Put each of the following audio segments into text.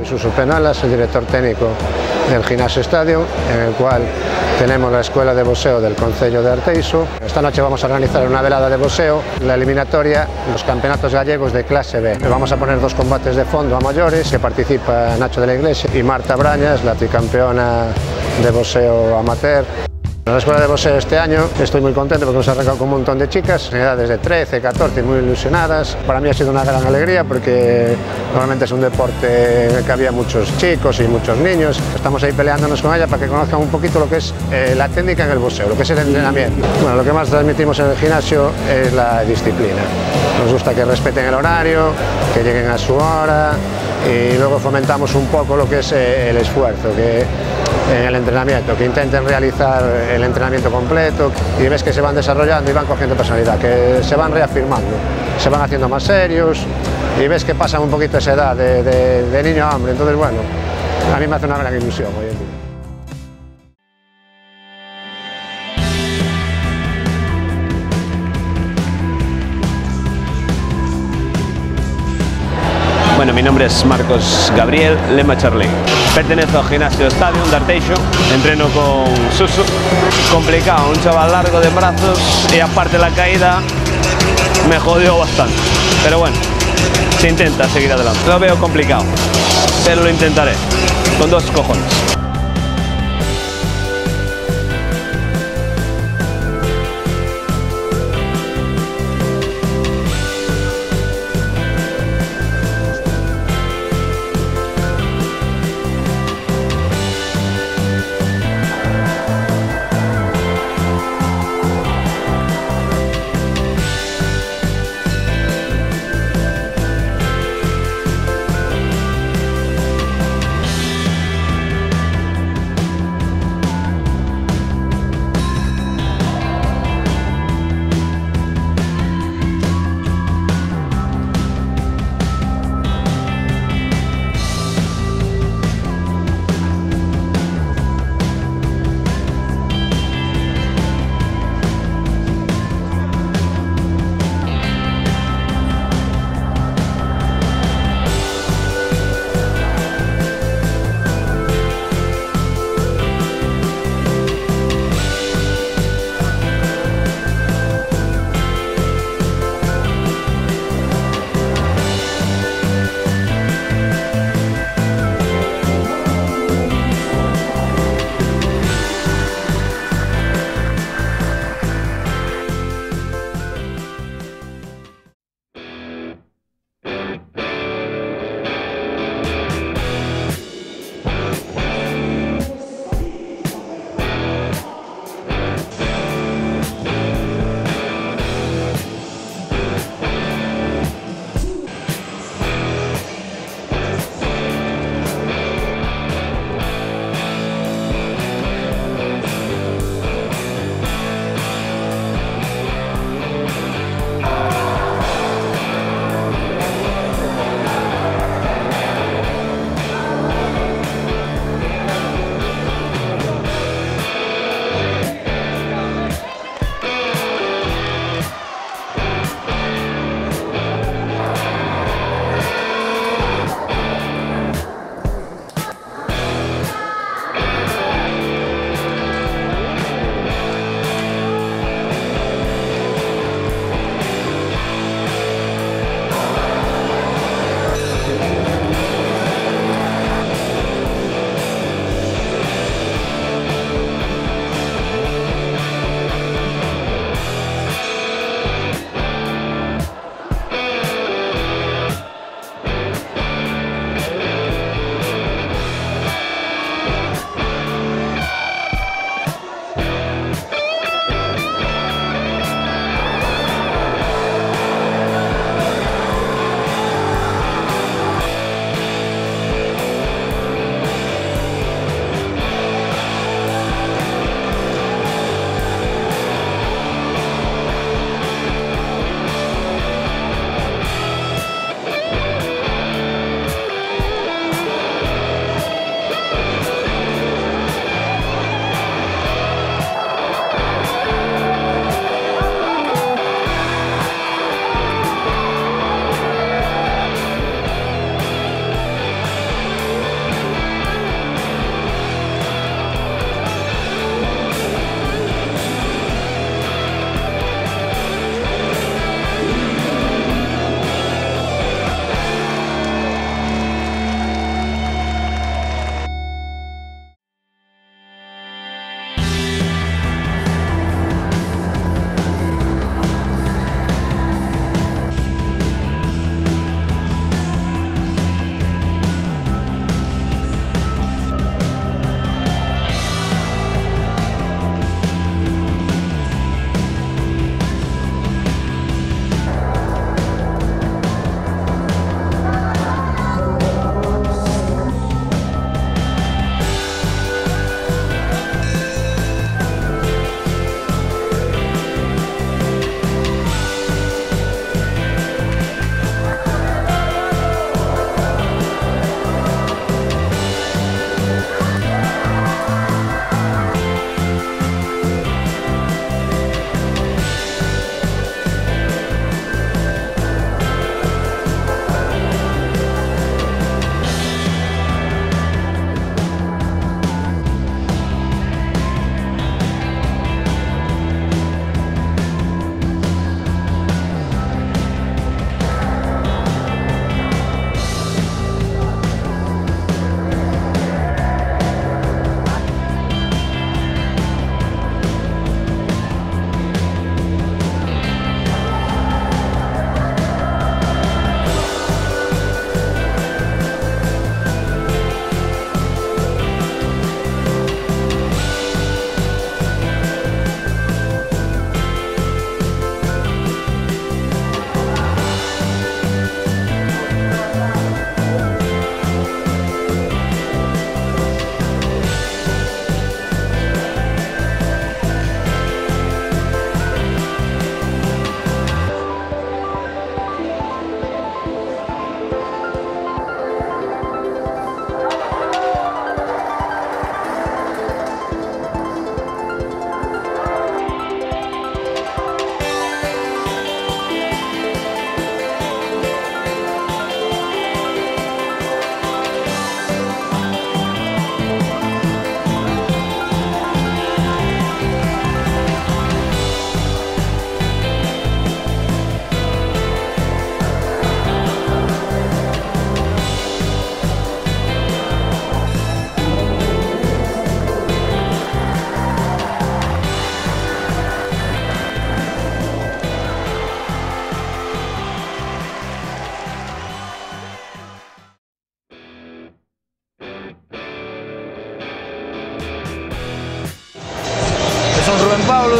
Soy Suso Penalas, el director técnico del Gimnasio Estadio, en el cual tenemos la Escuela de Boxeo del Concello de Arteixo. Esta noche vamos a organizar una velada de boxeo, la eliminatoria, los campeonatos gallegos de clase B. Vamos a poner 2 combates de fondo a mayores, que participa Nacho de la Iglesia y Marta Brañas, la tricampeona de boxeo amateur. En la Escuela de Boxeo este año estoy muy contento porque nos ha arrancado con un montón de chicas, en edades de 13, 14, muy ilusionadas. Para mí ha sido una gran alegría porque normalmente es un deporte que había muchos chicos y muchos niños. Estamos ahí peleándonos con ellas para que conozcan un poquito lo que es la técnica en el boxeo, lo que es el entrenamiento. Bueno, lo que más transmitimos en el gimnasio es la disciplina. Nos gusta que respeten el horario, que lleguen a su hora y luego fomentamos un poco lo que es el esfuerzo, que en el entrenamiento, que intenten realizar el entrenamiento completo y ves que se van desarrollando y van cogiendo personalidad, que se van reafirmando, se van haciendo más serios y ves que pasan un poquito esa edad de niño a hombre. Entonces, bueno, a mí me hace una gran ilusión hoy en día. Bueno, mi nombre es Marcos Gabriel Lema Charley. Pertenezco al Gimnasio Estadio de Arteixo. Entreno con Suso. Complicado, un chaval largo de brazos y aparte la caída me jodió bastante. Pero bueno, se intenta seguir adelante. Lo veo complicado, pero lo intentaré, con 2 cojones.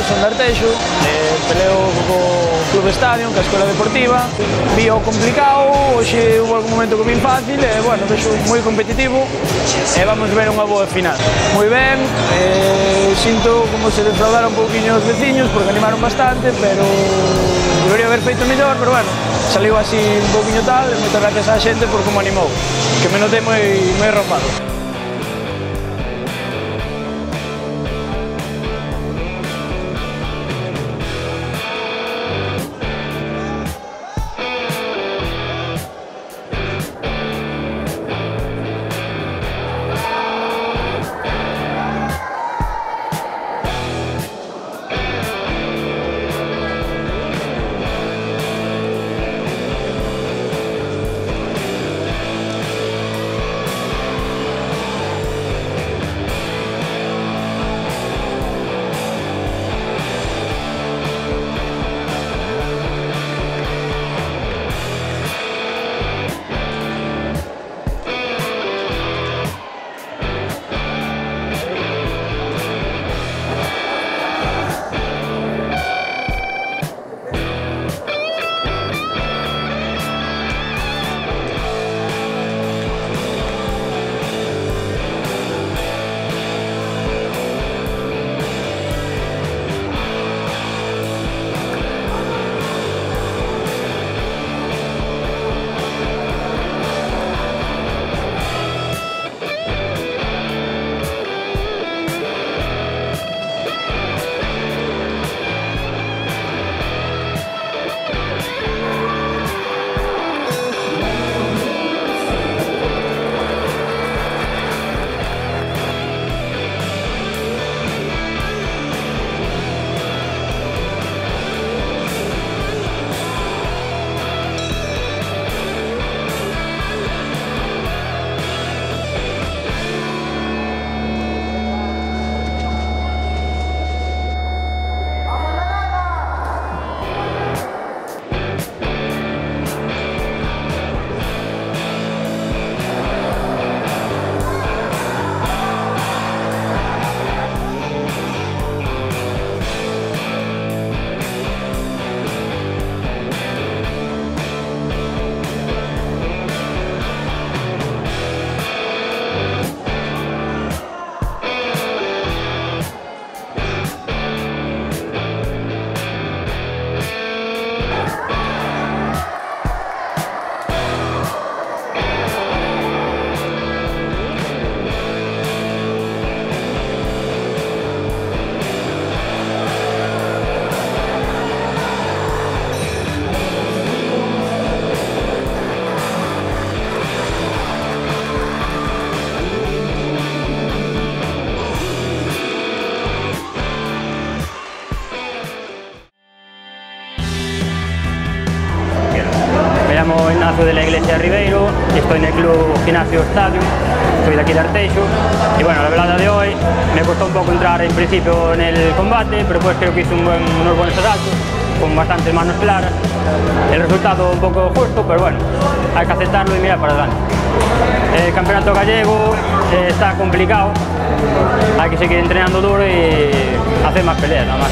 son de Arteixo, peleo co Club Estadio, que é a escola deportiva. Vi o complicado, hoxe hubo algún momento que vin fácil, e, bueno, vexo moi competitivo, e vamos ver unha boa final. Moi ben, sinto como se defraudaron un pouquinho os veciños, porque animaron bastante, pero debería haber feito mellor, pero, bueno, saliu así un pouquinho tal, e moitas gracias á xente por como animou, que me notei moi arropado. De la Iglesia de Ribeiro, estoy en el Club Gimnasio Estadio, soy de aquí de Arteixo y bueno, la velada de hoy me costó un poco entrar en principio en el combate, pero pues creo que hice unos buenos asaltos, con bastantes manos claras, el resultado un poco justo, pero bueno, hay que aceptarlo y mirar para adelante. El campeonato gallego está complicado, hay que seguir entrenando duro y hacer más peleas nada más.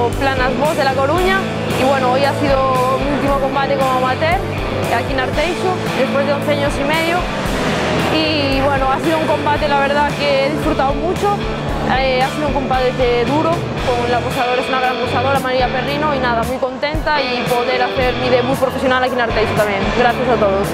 equipo Planas Boss de La Coruña y bueno, hoy ha sido mi último combate como amateur aquí en Arteixo, después de 11 años y medio. Y bueno, ha sido un combate, la verdad, que he disfrutado mucho. Ha sido un combate duro, con la boxeadora, es una gran boxeadora, María Perrino, y nada, muy contenta y poder hacer mi debut profesional aquí en Arteixo también. Gracias a todos.